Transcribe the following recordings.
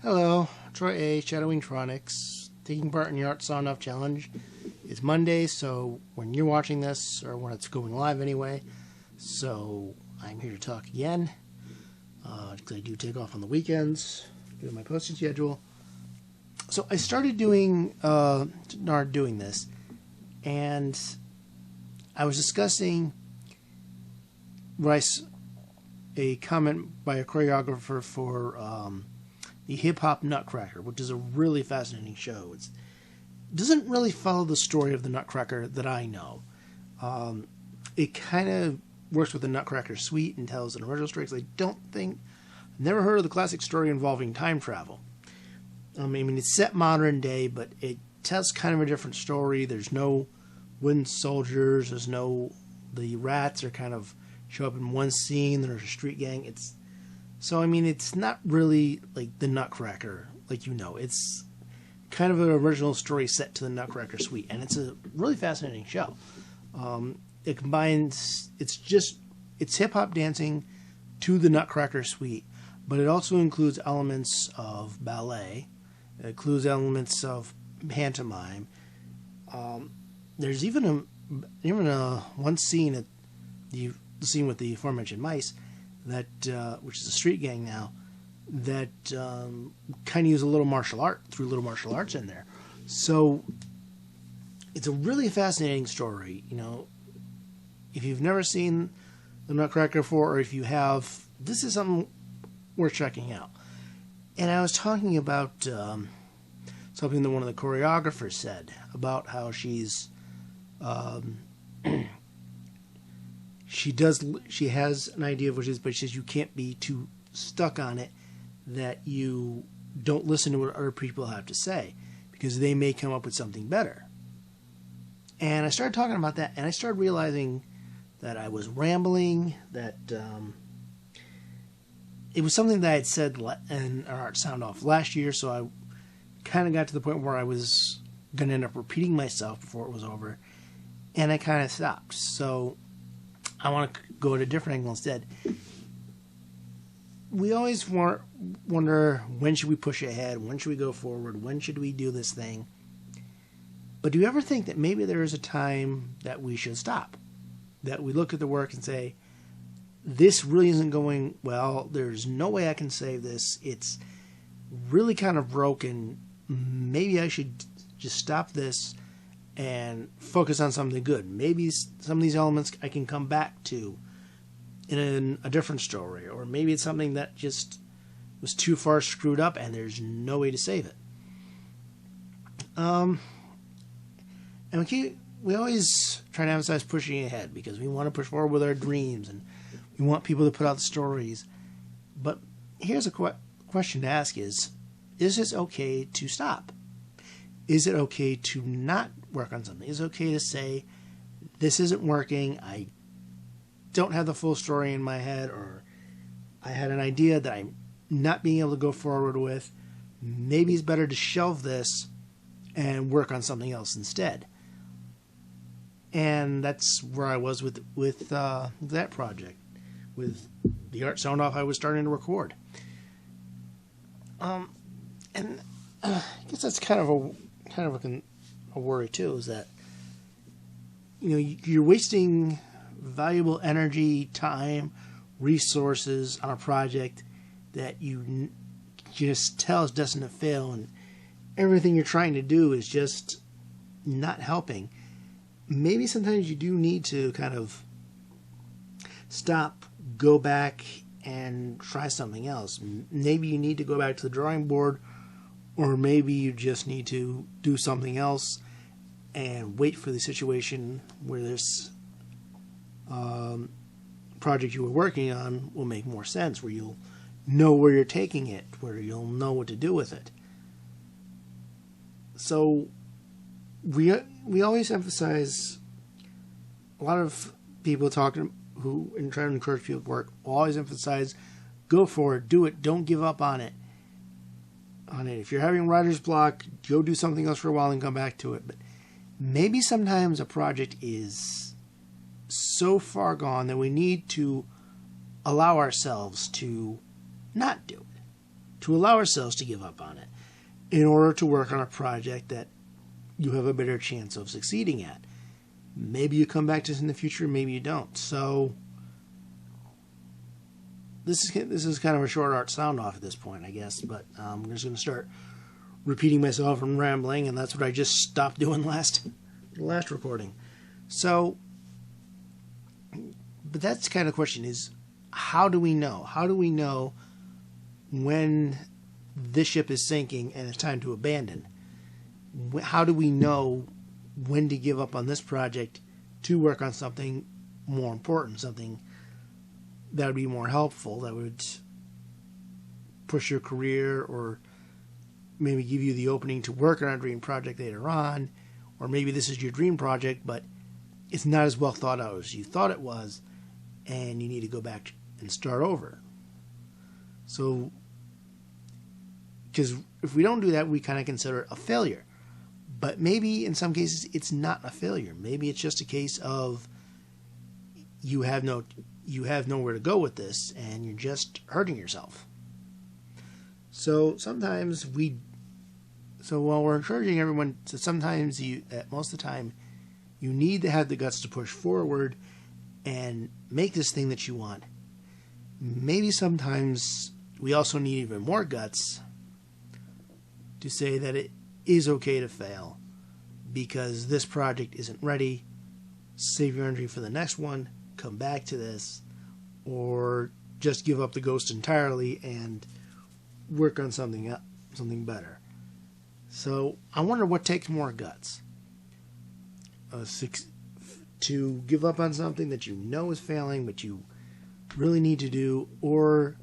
Hello, Troy A, Shadowing Tronics, taking part in the Art Soundoff Challenge. It's Monday, so when you're watching this, or when it's going live anyway, so I'm here to talk again, because I do take off on the weekends, doing my posting schedule. So I started doing this, and I was discussing a comment by a choreographer for the Hip Hop Nutcracker, which is a really fascinating show. It doesn't really follow the story of the Nutcracker that I know. It kind of works with the Nutcracker suite and tells an original story. I've never heard of the classic story involving time travel. I mean, it's set modern day, but it tells kind of a different story. There's no wooden soldiers. The rats are kind of show up in one scene. There's a street gang. So, I mean, it's not really like the Nutcracker, like you know. It's kind of an original story set to the Nutcracker suite, and it's a really fascinating show. It combines, it's hip-hop dancing to the Nutcracker suite, but it also includes elements of ballet. It includes elements of pantomime. There's even one scene, the scene with the aforementioned mice, which is a street gang now, that kind of use a little martial arts in there. So it's a really fascinating story. You know, if you've never seen the Nutcracker before, or if you have, this is something worth checking out. And I was talking about something that one of the choreographers said about how she's she has an idea of what it is, but she says you can't be too stuck on it, that you don't listen to what other people have to say, because they may come up with something better. And I started talking about that, and I started realizing that I was rambling, that it was something that I had said in our Art Soundoff last year, so I kind of got to the point where I was going to end up repeating myself before it was over, and I kind of stopped. So I want to go at a different angle instead. We always wonder, when should we push ahead? When should we go forward? When should we do this thing? But do you ever think that maybe there is a time that we should stop? That we look at the work and say, this really isn't going well. There's no way I can save this. It's really kind of broken. Maybe I should just stop this and focus on something good. Maybe some of these elements I can come back to in a different story, or maybe it's something that just was too far screwed up and there's no way to save it. And we always try to emphasize pushing ahead, because we want to push forward with our dreams and we want people to put out stories. But here's a question to ask is this okay to stop? Is it okay to not work on something? Is it okay to say, this isn't working, I don't have the full story in my head, or I had an idea that I'm not being able to go forward with. Maybe it's better to shelve this and work on something else instead. And that's where I was with that project, with the Art Soundoff I was starting to record. And I guess that's kind of a worry too, is that, you know, you're wasting valuable energy, time, resources on a project that you just tell is destined to fail, and everything you're trying to do is just not helping. Maybe sometimes you do need to kind of stop, go back, and try something else. Maybe you need to go back to the drawing board, or maybe you just need to do something else and wait for the situation where this project you were working on will make more sense, where you'll know where you're taking it, where you'll know what to do with it. So we always emphasize, a lot of people trying to encourage people to work, always emphasize, go for it, do it, don't give up on it. If you're having writer's block, go do something else for a while and come back to it. But maybe sometimes a project is so far gone that we need to allow ourselves to not do it, to allow ourselves to give up on it in order to work on a project that you have a better chance of succeeding at. Maybe you come back to this in the future, maybe you don't. So this is kind of a short art sound off at this point, I guess, but I'm just going to start repeating myself and rambling, and that's what I just stopped doing last recording. So, but that's kind of the question is, how do we know? How do we know when this ship is sinking and it's time to abandon? How do we know when to give up on this project to work on something more important, something that would be more helpful, that would push your career, or maybe give you the opening to work on a dream project later on, or maybe this is your dream project, but it's not as well thought out as you thought it was, and you need to go back and start over. So, because if we don't do that, we kind of consider it a failure. But maybe in some cases it's not a failure. Maybe it's just a case of you have nowhere to go with this, and you're just hurting yourself. So sometimes while we're encouraging everyone, sometimes most of the time, you need to have the guts to push forward and make this thing that you want. Maybe sometimes we also need even more guts to say that it is okay to fail because this project isn't ready. Save your energy for the next one, come back to this, or just give up the ghost entirely and work on something better. So I wonder what takes more guts. To give up on something that you know is failing but you really need to do, or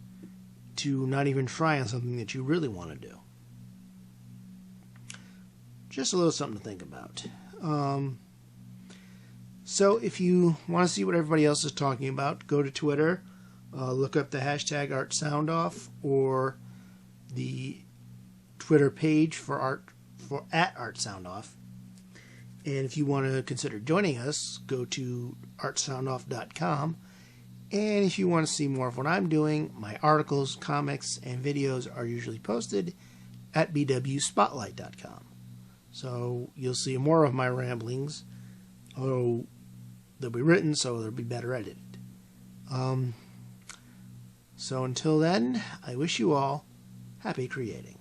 to not even try on something that you really want to do. Just a little something to think about. So if you want to see what everybody else is talking about, go to Twitter, look up the hashtag #ArtSoundoff, or the Twitter page for @ArtSoundoff. And if you want to consider joining us, go to artsoundoff.com. And if you want to see more of what I'm doing, my articles, comics, and videos are usually posted at bwspotlight.com. So you'll see more of my ramblings, although they'll be written, so they'll be better edited. So until then, I wish you all happy creating.